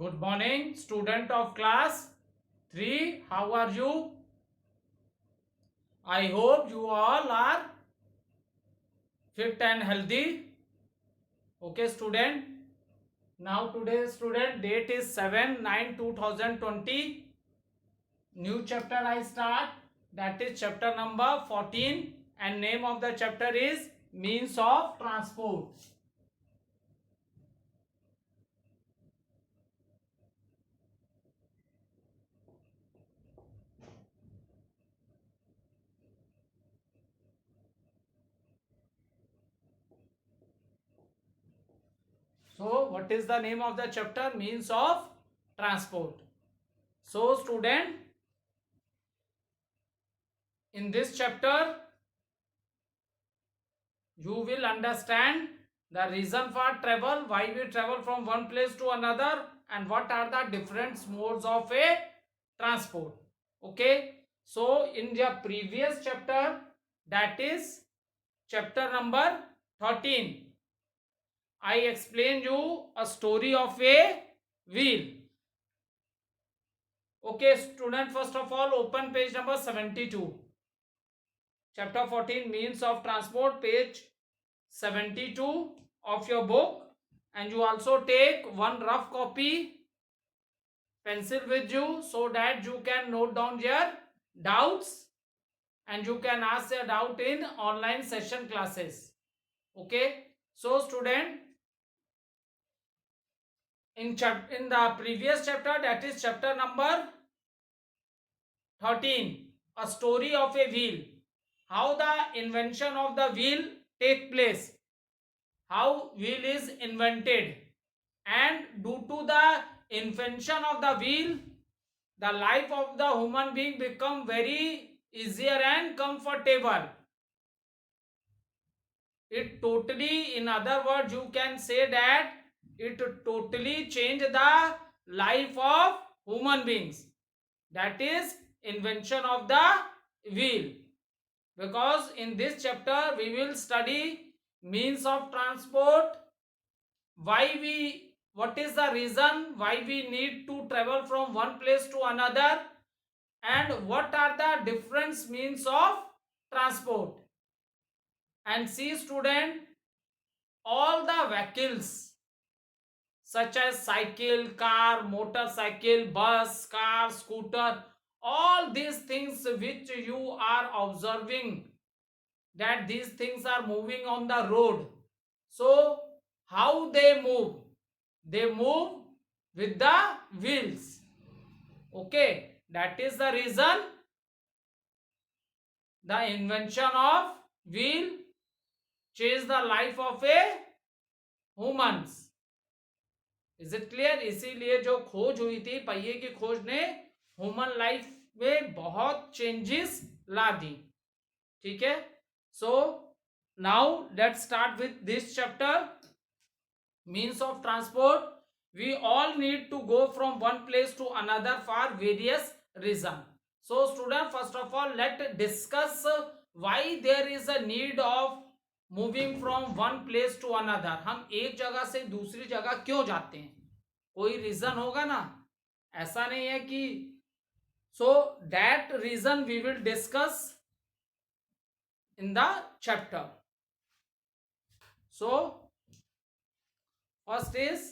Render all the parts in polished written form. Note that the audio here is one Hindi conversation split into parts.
Good morning, student of class 3. How are you? I hope you all are fit and healthy. Okay, student. Now today's student date is 7/9/2020. New chapter I start. That is chapter number 14 and name of the chapter is means of transport. So what is the name of the chapter? Means of transport. So student, in this chapter you will understand the reason for travel, why we travel from one place to another, and what are the different modes of a transport. Okay, so in the previous chapter, that is chapter number 13, I explained you a story of a wheel. Okay, student, first of all open page number 72. Chapter 14 means of transport, page 72 of your book, and you also take one rough copy pencil with you so that you can note down your doubts and you can ask your doubt in online session classes. Okay, so student, in the previous chapter, that is chapter number 13, a story of a wheel, how the invention of the wheel take place, how wheel is invented, and due to the invention of the wheel, the life of the human being become very easier and comfortable. It totally, in other words, you can say that it totally changed the life of human beings. That is invention of the wheel. Because in this chapter we will study means of transport, what is the reason why we need to travel from one place to another, and what are the different means of transport. And see student, all the vehicles such as cycle, car, motorcycle, bus, car, scooter, all these things which you are observing, that these things are moving on the road. So how they move? They move with the wheels. Okay, that is the reason the invention of wheel changed the life of a humans. Is it clear? इसीलिए जो खोज हुई थी पहिए की खोज ने ह्यूमन लाइफ में बहुत चेंजेस ला दी. ठीक है, so now let's start with this chapter means of transport. We all need to go from one place to another for various reasons. So student, first of all let's discuss why there is a need of moving from one place to another. हम एक जगह से दूसरी जगह क्यों जाते हैं? कोई रीजन होगा ना, ऐसा नहीं है कि. So that reason we will discuss in the chapter. So first is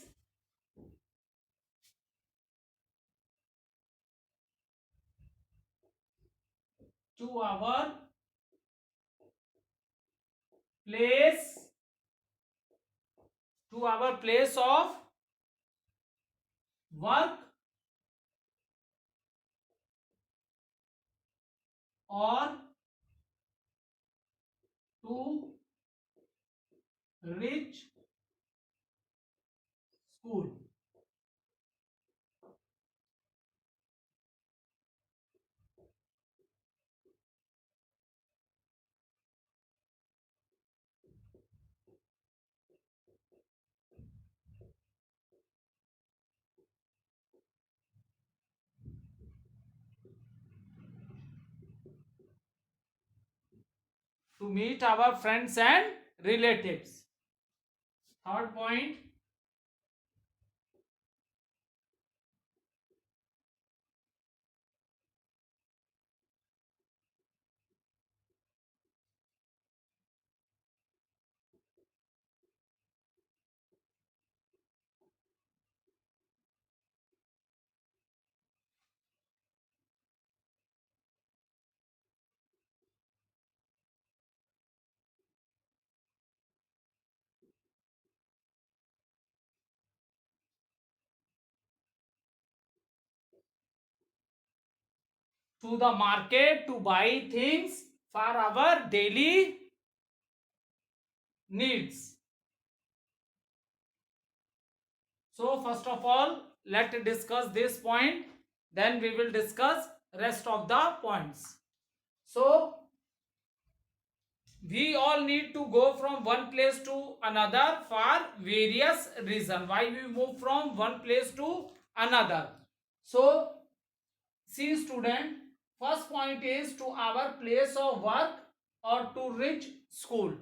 to our place of work or to reach school. To meet our friends and relatives. Third point, to the market to buy things for our daily needs. So first of all, let's discuss this point, then we will discuss rest of the points. So we all need to go from one place to another for various reasons. Why we move from one place to another? So see student, first point is to our place of work or to reach school.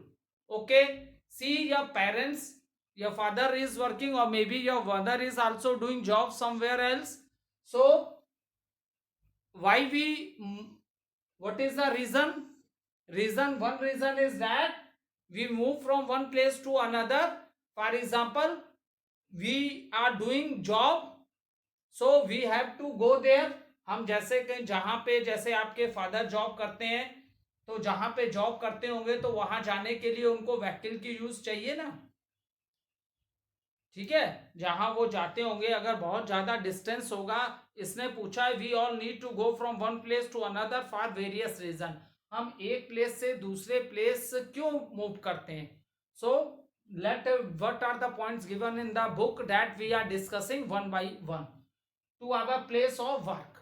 Okay, see your parents, your father is working or maybe your mother is also doing job somewhere else. So why we, what is the reason? One reason is that we move from one place to another. For example, we are doing job, so we have to go there. हम जैसे कहीं जहां पे, जैसे आपके फादर जॉब करते हैं, तो जहां पे जॉब करते होंगे तो वहां जाने के लिए उनको व्हीकल की यूज चाहिए ना, ठीक है, जहां वो जाते होंगे, अगर बहुत ज्यादा डिस्टेंस होगा, इसने पूछा है we all need to go from one place to another for various reason, हम एक प्लेस से दूसरे प्लेस क्यों मूव करते हैं. So let what are the points given in the book that we are discussing one by one to our place of work.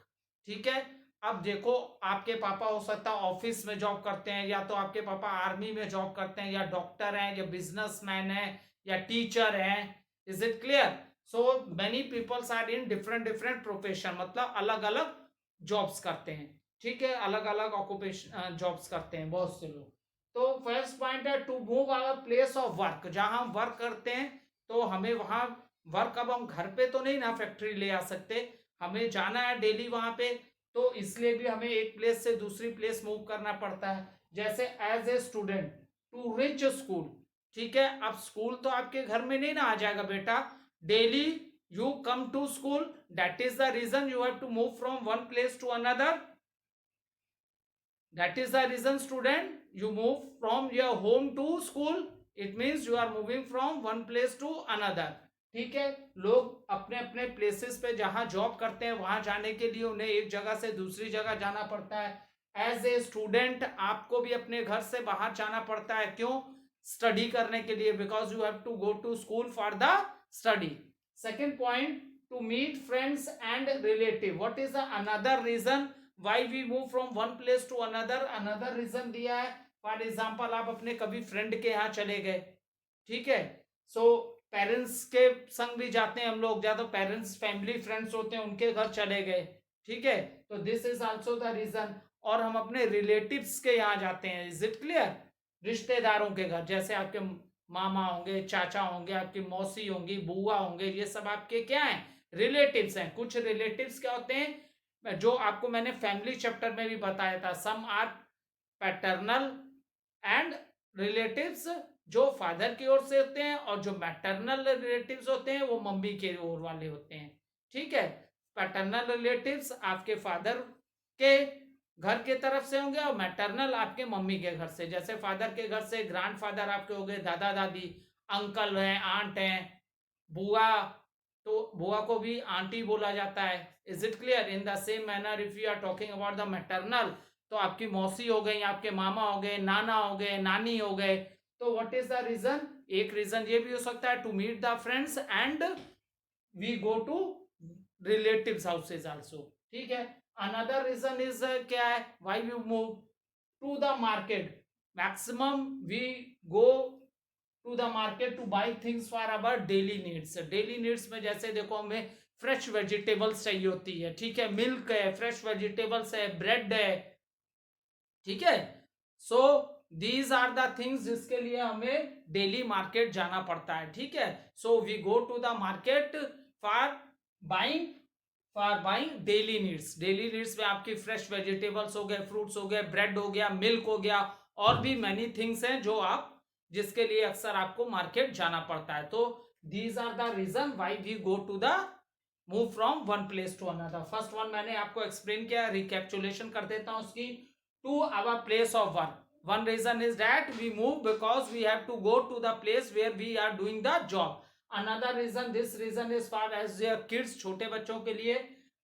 ठीक है, अब देखो आपके पापा हो सकता है ऑफिस में जॉब करते हैं, या तो आपके पापा आर्मी में जॉब करते हैं, या डॉक्टर हैं, या बिजनेसमैन है, या टीचर हैं. Is it clear? So many peoples are in different profession, मतलब अलग अलग जॉब्स करते हैं. ठीक है, अलग अलग ऑक्यूपेशन जॉब्स करते हैं बहुत से लोग. तो फर्स्ट पॉइंट है to move our place of work. जहां हम वर्क करते हैं तो हमें वहां वर्क, अब हम घर पे तो नहीं ना फैक्ट्री ले आ सकते, हमें जाना है डेली वहां पे, तो इसलिए भी हमें एक प्लेस से दूसरी प्लेस मूव करना पड़ता है. जैसे as a student to reach school. ठीक है, अब स्कूल तो आपके घर में नहीं ना आ जाएगा बेटा, daily you come to school, that is the reason you have to move from one place to another. That is the reason student, you move from your home to school, it means you are moving from one place to another. ठीक है, लोग अपने अपने प्लेसेस पे जहां जॉब करते हैं वहां जाने के लिए उन्हें एक जगह से दूसरी जगह जाना पड़ता है. एज ए स्टूडेंट आपको भी अपने घर से बाहर जाना पड़ता है. क्यों? स्टडी करने के लिए, because you have to go to school for the study. Second point, to meet friends and relative. What is the another reason why we move from one place to another reason दिया है. फॉर एग्जाम्पल आप अपने कभी फ्रेंड के यहाँ चले गए, ठीक है, सो पेरेंट्स के संग भी जाते हैं हम लोग, ज्यादा पेरेंट्स फैमिली फ्रेंड्स होते हैं उनके घर चले गए, ठीक है, तो this is also the reason. और हम अपने रिलेटिव्स के यहाँ जाते हैं. Is it clear? रिश्तेदारों के घर, जैसे आपके मामा होंगे, चाचा होंगे, आपकी मौसी होंगी, बुआ होंगे, ये सब आपके क्या है? रिलेटिव्स हैं. कुछ रिलेटिव्स क्या होते हैं जो आपको मैंने फैमिली चैप्टर में भी बताया था, some are paternal and relatives जो फादर की ओर से होते हैं, और जो मैटरनल रिलेटिव्स होते हैं वो मम्मी के ओर वाले होते हैं. ठीक है, पैटर्नल रिलेटिव्स आपके फादर के घर के तरफ से होंगे और मैटरनल आपके मम्मी के घर से. जैसे फादर के घर से ग्रैंडफादर आपके हो गए, दादा दादी, अंकल हैं, आंट हैं, बुआ, तो बुआ को भी आंटी बोला जाता है. Is it clear? In the same manner if you are talking about the maternal, तो आपकी मौसी हो गई, आपके मामा हो गए, नाना हो गए, नानी हो गए. तो व्हाट इज द रीजन? एक रीजन ये भी हो सकता है to meet the friends and we go to relatives houses also. ठीक है, अनदर रीजन इज क्या है? Why we move to the market. Maximum we go to the market to buy things for our daily needs. Daily needs में जैसे देखो हमें फ्रेश वेजिटेबल्स चाहिए होती है, ठीक है, मिल्क है, फ्रेश वेजिटेबल्स है, ब्रेड है, ठीक है. So these are the things जिसके लिए हमें डेली मार्केट जाना पड़ता है. ठीक है, so we go to the market for buying daily needs. Daily needs में आपकी फ्रेश वेजिटेबल्स हो गए, फ्रूट्स हो गए, ब्रेड हो गया, मिल्क हो गया, और भी मैनी थिंग्स हैं जो आप, जिसके लिए अक्सर आपको मार्केट जाना पड़ता है. तो these are the reason why we go to the move from one place to another. First one मैंने आपको एक्सप्लेन किया, रिकैप्चुलेशन कर देता हूं उसकी. To our place of work. One reason is that we move because we have to go to the place where we are doing the job. Another reason, this reason is for as your kids, छोटे बच्चों के लिए.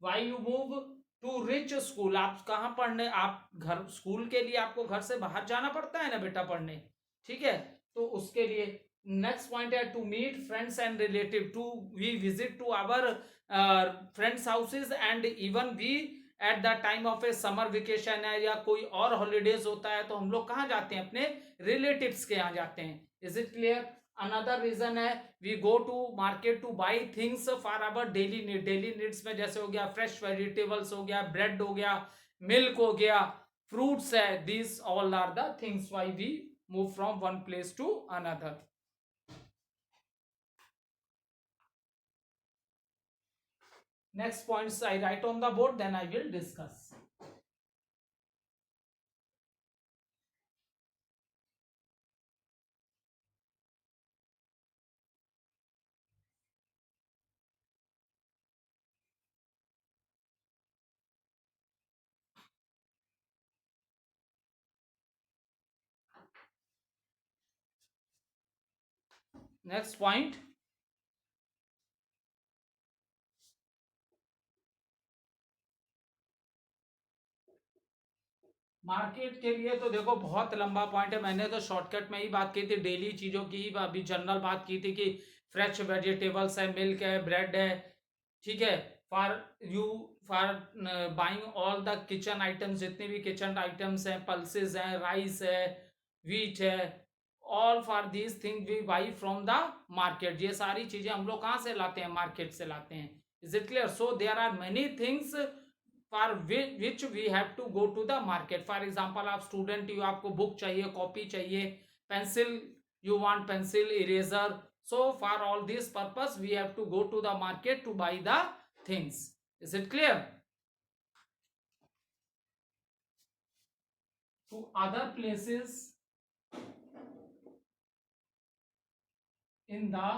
Why you move to rich school, आप कहाँ पढ़ने, आप घर स्कूल के लिए आपको घर से बाहर जाना पड़ता है ना बेटा पढ़ने, ठीक है, तो उसके लिए। नेक्स्ट पॉइंट है to meet friends and relative, to we visit to our friends houses and even we at the time of a summer vacation है या कोई और हॉलीडेज होता है तो हम लोग कहाँ जाते हैं, अपने रिलेटिव्स के यहाँ जाते हैं। Is it clear? Another reason है we go to market to buy things for our daily need, daily needs में जैसे हो गया फ्रेश वेजिटेबल्स हो गया, ब्रेड हो गया, मिल्क हो गया, फ्रूट्स है, this all are the things why we move from one place to another. Next points I write on the board, then I will discuss. Next point, market के लिए तो देखो बहुत लंबा पॉइंट है, मैंने तो शॉर्टकट में ही बात की थी, डेली चीजों की ही अभी जनरल बात की थी कि फ्रेश वेजिटेबल्स है, मिल्क है, ब्रेड है, ठीक है, for you for buying all the kitchen items, जितने भी किचन आइटम्स हैं, पल्सेस हैं, राइस है, व्हीट है, all for these thing we buy from the market, ये सारी चीजें हम लोग कहाँ से लाते हैं, मार्केट से लाते हैं। Is it clear? So there are many things for which we have to go to the market. For example आप स्टूडेंट, यू आपको बुक चाहिए, कॉपी चाहिए, pencil, you want pencil, eraser, so for all this purpose we have to go to the market to buy the things. Is it clear? To other places in the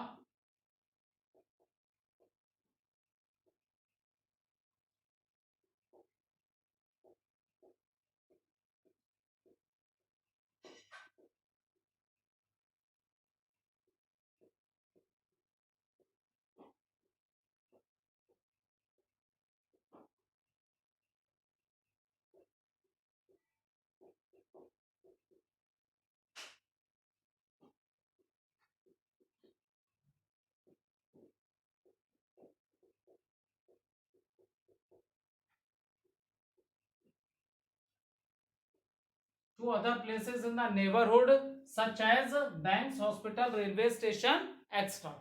to other places in the neighborhood such as banks, hospital, railway station, etc.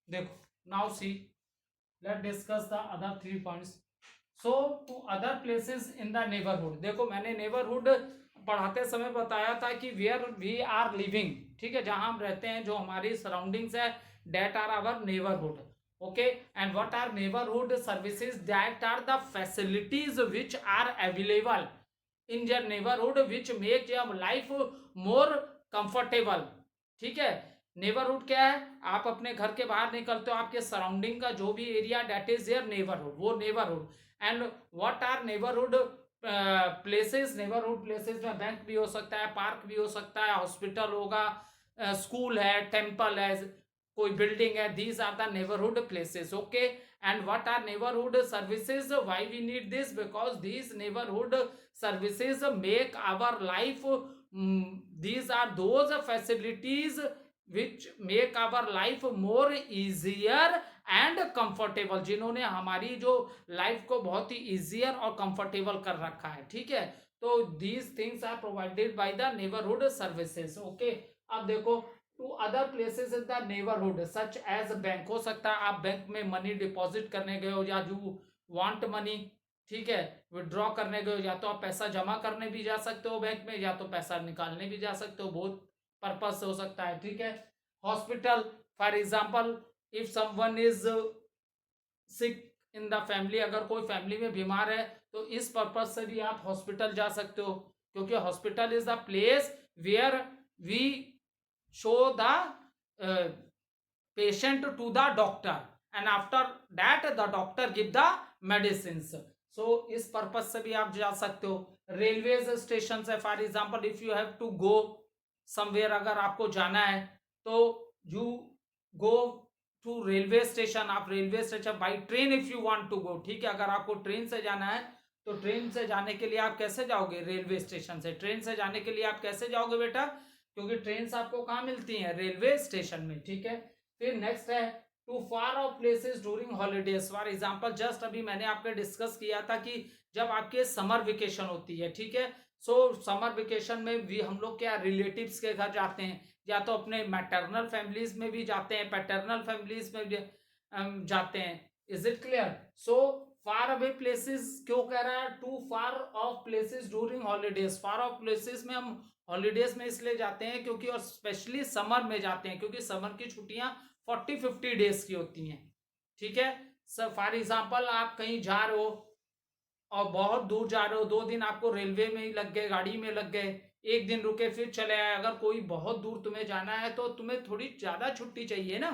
देखो now see, let's discuss the other 3 points. So to other places in the neighborhood, देखो मैंने neighborhood पढ़ाते समय बताया था कि where we are living, ठीक है, जहां हम रहते हैं, जो हमारी सराउंडिंग्स है, that are our neighborhood. Okay, and what are neighborhood services? That are the facilities which are available in your neighborhood which make your life more comfortable. ठीक है, नेबरहुड क्या है, आप अपने घर के बाहर निकलते हो, आपके सराउंडिंग का जो भी area, that is your neighbourhood, वो neighbourhood. And what are neighbourhood places? Neighbourhood places में बैंक भी हो सकता है, पार्क भी हो सकता है, हॉस्पिटल होगा, स्कूल है, टेम्पल है, कोई बिल्डिंग है, these are the neighbourhood places. Okay, and what are neighbourhood services? Why we need this? Because these neighbourhood services make our life, these are those facilities which make our life more easier and comfortable, जिन्होंने हमारी जो लाइफ को बहुत ही easier और comfortable कर रखा है, ठीक है, तो these things are provided by the neighborhood services. Okay, अब देखो to other places in the neighbourhood such as bank, हो सकता है आप बैंक में मनी डिपॉजिट करने गए हो या यू वांट मनी, ठीक है, विड्रॉ करने गए हो, या तो आप पैसा जमा करने भी जा सकते हो बैंक में, या तो पैसा निकालने भी जा सकते हो, बहुत पर्पज से हो सकता है, ठीक है। Hospital, for example if someone is sick in the family, अगर कोई फैमिली में बीमार है तो इस पर्पज से भी आप हॉस्पिटल जा सकते हो, क्योंकि hospital is the place where we show the patient to the doctor and after that the doctor give the medicines, so इस पर्पज से भी आप जा सकते हो। रेलवे स्टेशन से for example if you have to go somewhere, अगर आपको जाना है तो you go to railway station, आप railway station by train if you want to go, ठीक है, अगर आपको ट्रेन से जाना है तो ट्रेन से जाने के लिए आप कैसे जाओगे, रेलवे स्टेशन से। ट्रेन से जाने के लिए आप कैसे जाओगे बेटा, क्योंकि ट्रेन आपको कहाँ मिलती हैं, रेलवे स्टेशन में, ठीक है। फिर नेक्स्ट है to far off places during holidays, for example just अभी मैंने आपके डिस्कस किया था कि जब आपके समर वेकेशन होती है, ठीक है, सो समर वेकेशन में भी हम लोग क्या रिलेटिव्स के घर जाते हैं, या तो अपने मैटरनल फैमिलीज में भी जाते हैं, पैटर्नल फैमिलीज में भी जाते हैं। Is it clear? So far away places क्यों कह रहा है, to far off places during holidays, far off places में हम हॉलीडेज में इसलिए जाते हैं क्योंकि, और स्पेशली समर में जाते हैं क्योंकि समर की छुट्टियां 40-50 डेज की होती हैं, ठीक है। सर फॉर एग्जाम्पल आप कहीं जा रहे हो और बहुत दूर जा रहे हो, 2 दिन आपको रेलवे में ही लग गए, गाड़ी में लग गए, 1 दिन रुके फिर चले आए, अगर कोई बहुत दूर तुम्हें जाना है तो तुम्हें थोड़ी ज्यादा छुट्टी चाहिए ना,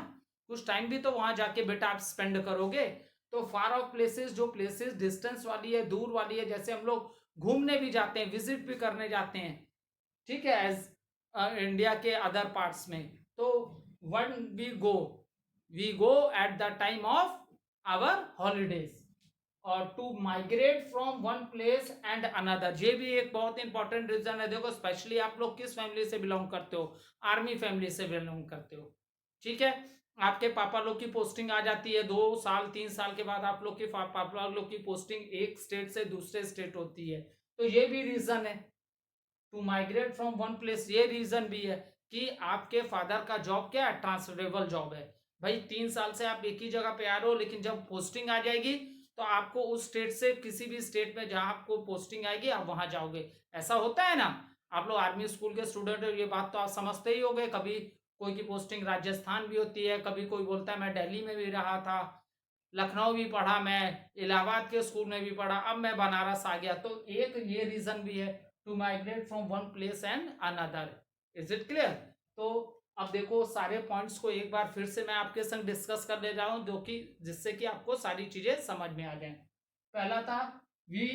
कुछ टाइम भी तो वहां जाके बेटा आप स्पेंड करोगे। तो फार ऑफ प्लेसेस, जो प्लेसेस डिस्टेंस वाली है, दूर वाली है, जैसे हम लोग घूमने भी जाते हैं, विजिट भी करने जाते हैं, ठीक है, एज इंडिया के अदर पार्ट्स में, तो one we go at the time of our holidays, और to migrate from one place and another, ये भी एक बहुत इंपॉर्टेंट रीजन है। देखो स्पेशली आप लोग किस फैमिली से बिलोंग करते हो, आर्मी फैमिली से बिलोंग करते हो, ठीक है। आपके पापा लोग की पोस्टिंग आ जाती है 2 साल 3 साल के बाद, आप लोग के पापा लोग की पोस्टिंग एक स्टेट से दूसरे स्टेट होती है, तो ये भी रीजन है to migrate from one place. ये रीजन भी है कि आपके फादर का जॉब क्या है, ट्रांसफरेबल जॉब है, भाई 3 साल से आप एक ही जगह पे आ रहे हो, लेकिन जब पोस्टिंग आ जाएगी तो आपको उस स्टेट से किसी भी स्टेट में जहां आपको पोस्टिंग आएगी आप वहां जाओगे, ऐसा होता है ना। आप लोग आर्मी स्कूल के स्टूडेंट हो, ये बात तो आप समझते ही होंगे, कभी कोई की पोस्टिंग राजस्थान भी होती है, कभी कोई बोलता है मैं दिल्ली में भी रहा था, लखनऊ भी पढ़ा, मैं इलाहाबाद के स्कूल में भी पढ़ा, अब मैं बनारस आ गया, तो एक ये रीजन भी है to migrate from one place and another. Is it clear? तो अब देखो सारे पॉइंट्स को एक बार फिर से मैं आपके संग डिस्कस कर ले जा रहा हूं, जो कि जिससे कि आपको सारी चीजें समझ में आ जाए। पहला था वी,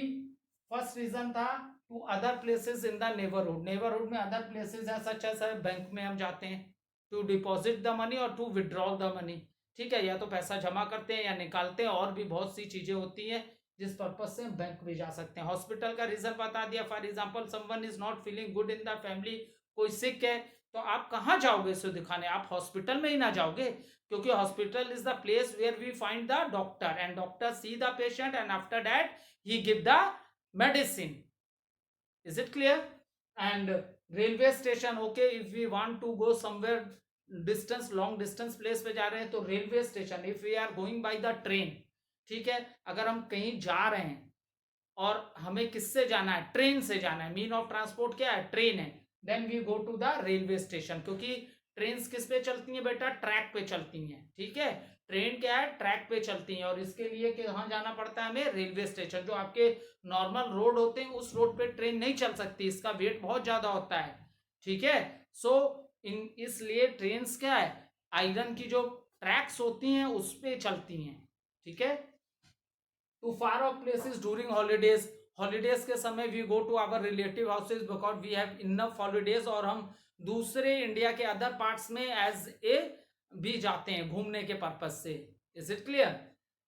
फर्स्ट रीजन था to other places in the neighbourhood, neighbourhood में अदर प्लेसेस है, सच है बैंक में हम जाते हैं टू डिपॉजिट द मनी और टू विड्रॉ द मनी, ठीक है, या तो पैसा जमा करते हैं या निकालते हैं, और भी बहुत सी चीजें होती हैं जिस पर्पज से बैंक भी जा सकते हैं। हॉस्पिटल का रीजन बता दिया, for example someone is not feeling good in the family, कोई सिक है तो आप कहाँ जाओगे इसे दिखाने, आप हॉस्पिटल में ही ना जाओगे, क्योंकि hospital is the place where we find the doctor and doctor see the patient and after that he give the medicine. Is it clear? And railway station, okay, if we want to go somewhere distance, long distance place पे जा रहे हैं तो railway station, if we are going by the train, ठीक है, अगर हम कहीं जा रहे हैं और हमें किससे जाना है, ट्रेन से जाना है, मीन ऑफ ट्रांसपोर्ट क्या है, ट्रेन है, then we go to the railway station, क्योंकि ट्रेन किस पे चलती है बेटा, ट्रैक पे चलती हैं, ठीक है, ट्रेन क्या है, ट्रैक पे चलती हैं, और इसके लिए कहाँ जाना पड़ता है हमें, रेलवे स्टेशन। जो आपके नॉर्मल रोड होते हैं उस रोड पे ट्रेन नहीं चल सकती, इसका वेट बहुत ज्यादा होता है, ठीक है। सो इसलिए ट्रेन क्या है, आयरन की जो ट्रैक्स होती हैं उस पे चलती हैं, ठीक है। To far off places during holidays, holidays के समय we go to our relative houses because we have enough holidays, और हम दूसरे इंडिया के अदर पार्ट्स में एज ए भी जाते हैं घूमने के पर्पज से। Is it clear?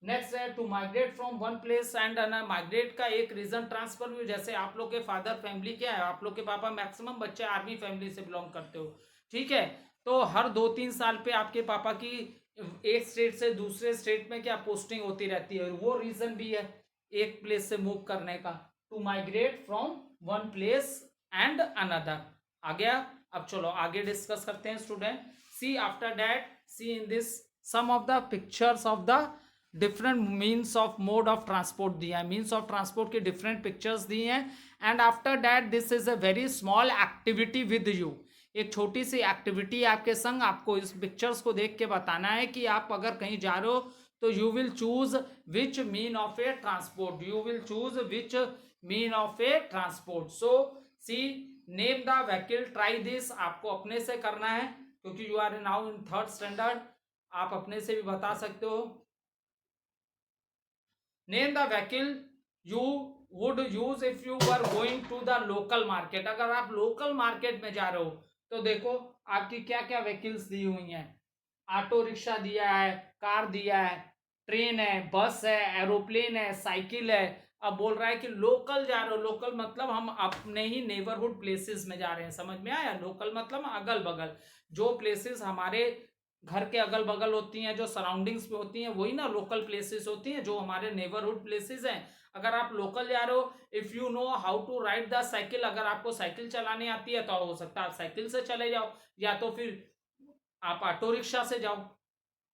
नेक्स्ट है to migrate from one place and migrate का एक रीजन ट्रांसफर भी, जैसे आप लोग के फादर फैमिली क्या है, आप लोग के पापा मैक्सिमम बच्चे आर्मी फैमिली से बिलोंग करते हो, ठीक है, तो हर 2-3 साल पे आपके पापा की एक स्टेट से दूसरे स्टेट में क्या पोस्टिंग होती रहती है, वो रीजन भी है एक प्लेस से मूव करने का, to migrate from one place and another. आ गया? अब चलो आगे डिस्कस करते हैं student. See after that, see in this some of the pictures of the different means of mode of transport दिया है, मीन्स ऑफ ट्रांसपोर्ट के डिफरेंट पिक्चर्स दिए हैं. And after that this is a very small activity with you. एक छोटी सी एक्टिविटी आपके संग, आपको इस पिक्चर्स को देख के बताना है कि आप अगर कहीं जा रहे हो तो you will choose which mean of a transport, you will choose which mean of a transport. So see name the vehicle, try this. आपको अपने से करना है क्योंकि you are now in third standard, आप अपने से भी बता सकते हो. Name the vehicle you would use if you were going to the local market. अगर आप लोकल मार्केट में जा रहे हो तो देखो आपकी क्या क्या व्हीकल्स दी हुई हैं. ऑटो रिक्शा दिया है, कार दिया है, ट्रेन है, बस है, एरोप्लेन है, साइकिल है. अब बोल रहा है कि लोकल जा रहे हो, लोकल मतलब हम अपने ही नेबरहुड प्लेसेस में जा रहे हैं. समझ में आया? लोकल मतलब अगल बगल, जो प्लेसेस हमारे घर के अगल बगल होती हैं, जो सराउंडिंग्स में होती हैं, वही ना लोकल प्लेसेस होती हैं, जो हमारे नेबरहुड प्लेसेस हैं. अगर आप लोकल जा रहे हो, if you know how to ride the cycle, अगर आपको साइकिल चलानी आती है तो हो सकता है आप साइकिल से चले जाओ, या तो फिर आप ऑटो रिक्शा से जाओ.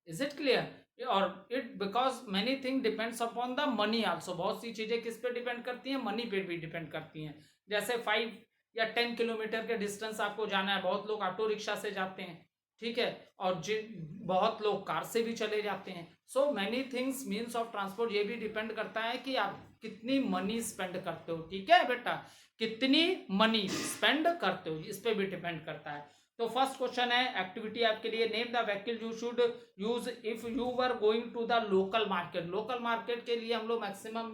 Is it clear? और it because many thing depends upon the money also. बहुत सी चीजें किस पे डिपेंड करती हैं? मनी पे भी डिपेंड करती हैं. जैसे 5 या 10 किलोमीटर के डिस्टेंस आपको जाना है, बहुत लोग ऑटो रिक्शा से जाते हैं, ठीक है, और बहुत लोग कार से भी चले जाते हैं. So many things means of transport, ये भी डिपेंड करता है कि आप कितनी मनी स्पेंड करते हो. ठीक है बेटा, कितनी मनी स्पेंड करते हो, इस पे भी डिपेंड करता है. तो फर्स्ट क्वेश्चन है एक्टिविटी आपके लिए, name the vehicle you should use if you were going to the local market. Local market के लिए हम लोग मैक्सिमम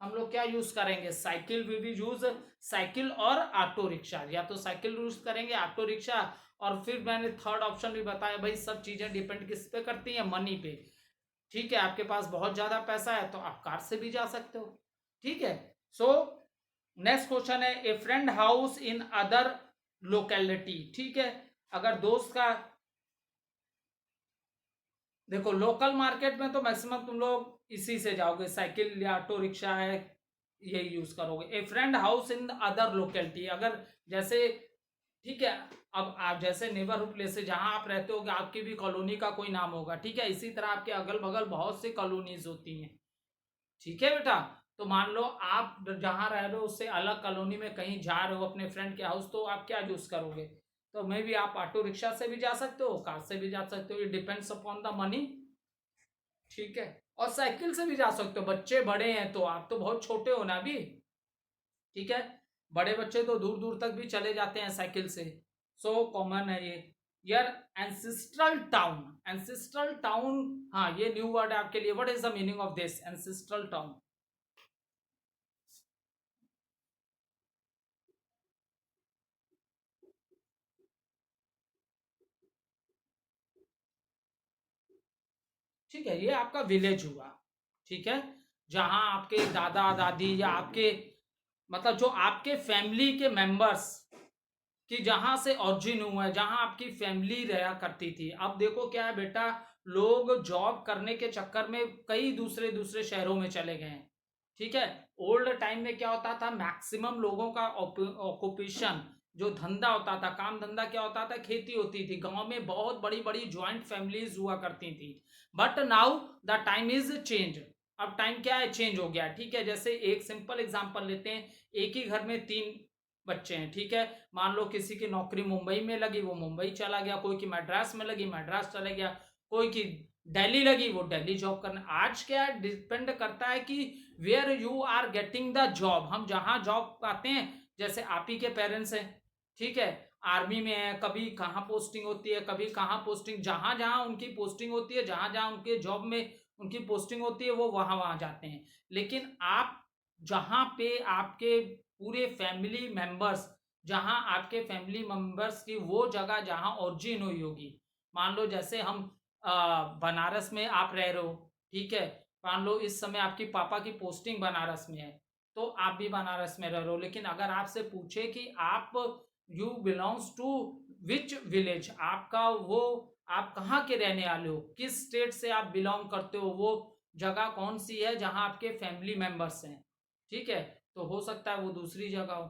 हम लोग क्या यूज करेंगे? साइकिल वी भी यूज, साइकिल और ऑटो रिक्शा, या तो साइकिल यूज करेंगे, ऑटो रिक्शा. और फिर मैंने थर्ड ऑप्शन भी बताया भाई, सब चीजें डिपेंड किस पे करती हैं? मनी पे. ठीक है, आपके पास बहुत ज्यादा पैसा है तो आप कार से भी जा सकते हो. ठीक है. सो नेक्स्ट क्वेश्चन है, ए friend house in other locality. ठीक है, अगर दोस्त का, देखो लोकल मार्केट में तो मैक्सिमम तुम लोग इसी से जाओगे, साइकिल या ऑटो रिक्शा है, यही यूज करोगे. ए friend house in other locality, अगर जैसे, ठीक है, अब आप जैसे नेबरहुड प्लेस जहां आप रहते हो, आपकी भी कॉलोनी का कोई नाम होगा, ठीक है, इसी तरह आपके अगल बगल बहुत सी कॉलोनीज होती हैं. ठीक है बेटा, तो मान लो आप जहां रह रहे हो उससे अलग कॉलोनी में कहीं जा रहे हो अपने फ्रेंड के हाउस, तो आप क्या यूज करोगे? तो मे भी आप ऑटो रिक्शा से भी जा सकते हो, कार से भी जा सकते हो, it depends upon the money. ठीक है, और साइकिल से भी जा सकते हो. बच्चे बड़े हैं तो, आप तो बहुत छोटे हो ना अभी, ठीक है, बड़े बच्चे तो दूर दूर तक भी चले जाते हैं साइकिल से. सो कॉमन है ये. यार एंसिस्ट्रल टाउन, एंसिस्ट्रल टाउन, हाँ ये न्यू वर्ड है आपके लिए. What is the meaning of this ancestral town? ठीक है, ये आपका विलेज हुआ. ठीक है, जहां आपके दादा दादी या आपके मतलब जो आपके फैमिली के मेंबर्स कि जहां से ऑरिजिन हुआ है, जहां आपकी फैमिली रहा करती थी. अब देखो क्या है बेटा, लोग जॉब करने के चक्कर में कई दूसरे दूसरे शहरों में चले गए हैं. ठीक है, ओल्ड टाइम में क्या होता था, मैक्सिमम लोगों का ऑक्यूपेशन, जो धंधा होता था, काम धंधा क्या होता था, खेती होती थी. गांव में बहुत बड़ी बड़ी ज्वाइंट फैमिलीज हुआ करती थी. But now the time is change. अब टाइम क्या है, चेंज हो गया. ठीक है, जैसे एक सिंपल एग्जांपल लेते हैं, एक ही घर में 3 बच्चे हैं. ठीक है, मान लो किसी की नौकरी मुंबई में लगी, वो मुंबई चला गया, कोई की मद्रास में लगी, मद्रास चला गया, कोई की दिल्ली लगी, वो दिल्ली जॉब करने. आज क्या डिपेंड करता है कि where you are getting the job. हम जहां जॉब पाते हैं, जैसे आप ही के पेरेंट्स हैं, ठीक है, आर्मी में है, कभी कहाँ पोस्टिंग होती है, कभी कहाँ पोस्टिंग, जहां जहां उनकी पोस्टिंग होती है, जहां जहां उनके जॉब में उनकी पोस्टिंग होती है, वो वहां वहां जाते हैं. लेकिन आप जहां पे आपके पूरे फैमिली मेंबर्स, जहां आपके फैमिली मेंबर्स की वो जगह जहां ओरिजिन हुई होगी, मान लो जैसे हम बनारस में आप रह रहे हो, ठीक है, मान लो इस समय आपकी पापा की पोस्टिंग बनारस में है, तो आप भी बनारस में रह रहे हो. लेकिन अगर आपसे पूछे कि आप you belongs to which village, आपका वो, आप कहाँ के रहने वाले हो, किस स्टेट से आप बिलोंग करते हो, वो जगह कौन सी है जहां आपके फैमिली मेंबर्स हैं, ठीक है, तो हो सकता है वो दूसरी जगह हो.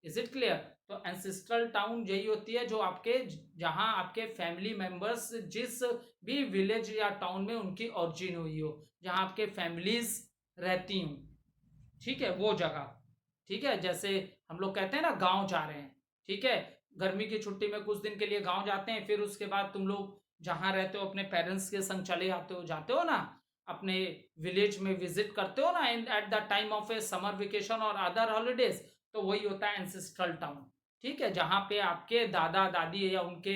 Is it clear? तो एंसेस्ट्रल टाउन यही होती है जो आपके जहां आपके फैमिली मेंबर्स जिस भी विलेज या टाउन में उनकी ओरिजिन हुई हो, जहां आपके फैमिलीज रहती हूँ, ठीक है, वो जगह। ठीक है, जैसे हम लोग कहते हैं ना गांव जा रहे हैं, ठीक है, गर्मी की छुट्टी में कुछ दिन के लिए गांव जाते हैं, फिर उसके बाद तुम लोग जहां रहते हो अपने पेरेंट्स के संग चले जाते हो ना अपने विलेज में, विजिट करते हो ना eight the time of a summer vacation और अदर हॉलीडेज, तो वही होता है एंसेस्ट्रल टाउन। ठीक है, जहां पे आपके दादा दादी या उनके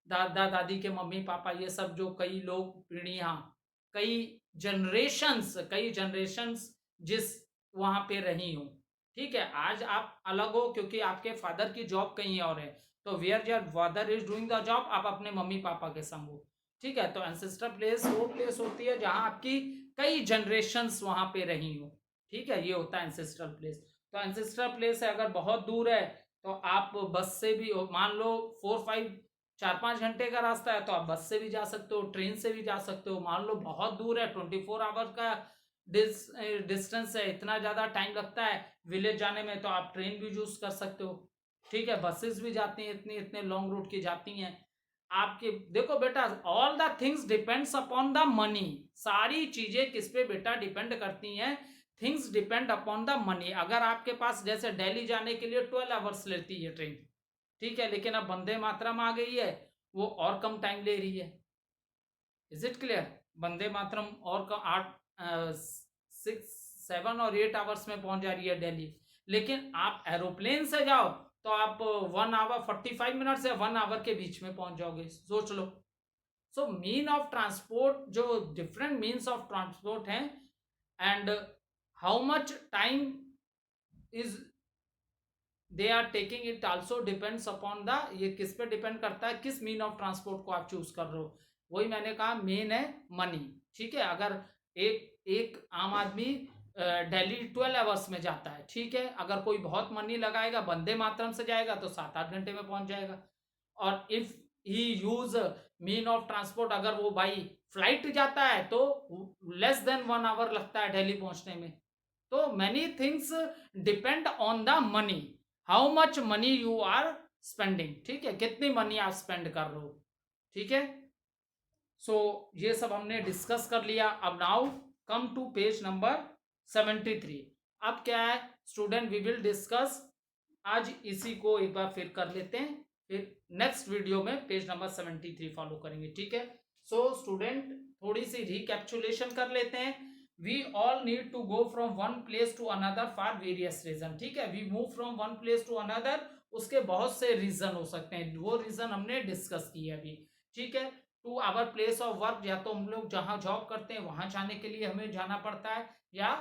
दादा दादी के मम्मी पापा, ये सब जो कई लोग पीढ़ियां, कई जनरेशंस जिस वहां पे रही हूं। ठीक है, आज आप अलग हो क्योंकि आपके फादर की जॉब कहीं और है, तो where your father is doing the job, आप अपने मम्मी पापा के संग हो। ठीक है, तो एंसेस्टर प्लेस वो प्लेस होती है जहां आपकी कई जनरेशंस वहां पे रही हो। ठीक है, ये होता है एंसेस्ट्रल प्लेस। तो एंसेस्ट्रल प्लेस है अगर बहुत दूर है तो आप बस से भी, मान लो 4-5 घंटे का रास्ता है तो आप बस से भी जा सकते हो, ट्रेन से भी जा सकते हो। मान लो बहुत दूर है, 24 आवर का डिस्टेंस है, इतना ज़्यादा टाइम लगता है विलेज जाने में, तो आप ट्रेन भी यूज कर सकते हो। ठीक है, बसेस भी जाती हैं, इतने इतने लॉन्ग रूट की जाती हैं आपके। देखो बेटा, all the things depends upon the money. सारी चीजें किस पे बेटा डिपेंड करती हैं? Things depend upon the money. अगर आपके पास, जैसे दिल्ली जाने के लिए 12 आवर्स लेती है ट्रेन, ठीक है, लेकिन अब वंदे मातरम आ गई है, वो और कम टाइम ले रही है। Is it clear? Vande Mataram और 6-7 और 8 आवर्स में पहुंच जा रही है दिल्ली, लेकिन आप एरोप्लेन से जाओ तो आप 1 आवर 45 मिनट से 1 आवर के बीच में पहुंच जाओगे। सोच लो। सो मीन ऑफ ट्रांसपोर्ट, जो डिफरेंट मीन्स ऑफ ट्रांसपोर्ट हैं, and how much time is they are taking, it also depends upon the, ये किस पे डिपेंड करता है, किस मीन ऑफ ट्रांसपोर्ट को आप चूज कर रहे हो। वही मैंने कहा, मेन है मनी। ठीक है, अगर एक एक आम आदमी दिल्ली 12 आवर्स में जाता है, ठीक है, अगर कोई बहुत मनी लगाएगा, वंदे मातरम से जाएगा तो 7-8 घंटे में पहुंच जाएगा। और if he use mean of transport, अगर वो बाई फ्लाइट जाता है तो लेस देन 1 आवर लगता है दिल्ली पहुंचने में। तो many things depend on the money, how much money you are spending. ठीक है, कितनी मनी आप स्पेंड कर रहे हो। ठीक है, सो ये सब हमने डिस्कस कर लिया। अब now come to page number 73। अब क्या है स्टूडेंट, वी विल डिस्कस, आज इसी को एक बार फिर कर लेते हैं, फिर नेक्स्ट वीडियो में पेज नंबर 73 फॉलो करेंगे। ठीक है, सो स्टूडेंट थोड़ी सी रिकैप्चुलेशन कर लेते हैं। We all need to go from one place to another for various reason. ठीक है, we move from one place to another, उसके बहुत से रीजन हो सकते हैं, वो रीजन हमने डिस्कस किए अभी। ठीक है, to our place of work, या तो हम लोग जहां जॉब करते हैं वहां जाने के लिए हमें जाना पड़ता है, या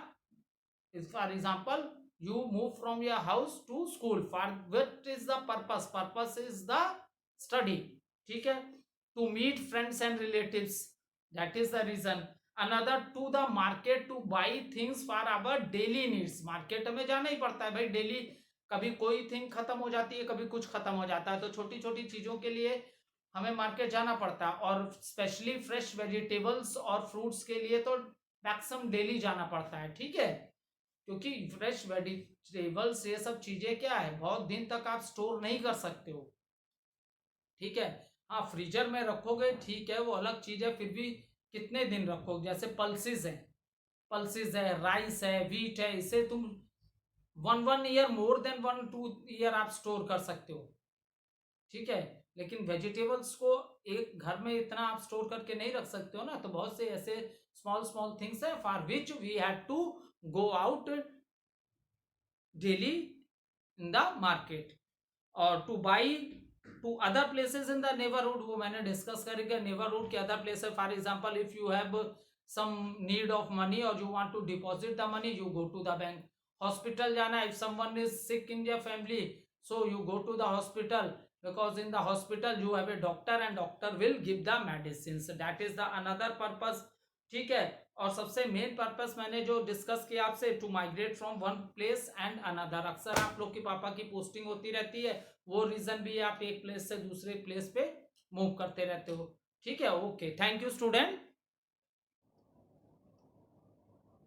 for example you move from your house to school, for what is the purpose is the study। ठीक है, to meet friends and relatives, that is the reason। another to the market to buy things for our daily needs, market हमें जाना ही पड़ता है भाई डेली, कभी कोई थिंग खत्म हो जाती है, कभी कुछ खत्म हो जाता है, तो छोटी छोटी चीजों के लिए हमें मार्केट जाना पड़ता है। और स्पेशली फ्रेश वेजिटेबल्स और फ्रूट्स के लिए तो मैक्सिमम डेली जाना पड़ता है। ठीक है, क्योंकि फ्रेश वेजिटेबल्स ये सब चीजें क्या है, बहुत दिन तक आप स्टोर नहीं कर सकते हो। ठीक है, हाँ फ्रीजर में रखोगे ठीक है, वो अलग चीज है, फिर भी कितने दिन रखोगे। जैसे पल्सेस है, राइस है, व्हीट है, इसे तुम 1 ईयर, मोर देन 1-2 ईयर आप स्टोर कर सकते हो। ठीक है, लेकिन वेजिटेबल्स को एक घर में इतना आप स्टोर करके नहीं रख सकते हो ना, तो बहुत से ऐसे स्मॉल स्मॉल थिंग्स है for which we had to go out daily in the market or to buy to other places in the neighborhood। वो मैंने डिस्कस करेगा neighborhood के other places। For example if you have some need of money or you want to deposit the money, you go to the bank। Hospital जाना, if someone is sick in your family, so you go to the hospital, because in the hospital you have a doctor and doctor will give the medicines, that is the another purpose। ठीक है, और सबसे मेन पर्पस मैंने जो डिस्कस किया आपसे, to migrate from one place and another. अक्सर आप लोग के पापा की पोस्टिंग होती रहती है, वो रीजन भी आप एक प्लेस से दूसरे प्लेस पे मूव करते रहते हो। ठीक है, ओके, थैंक यू स्टूडेंट।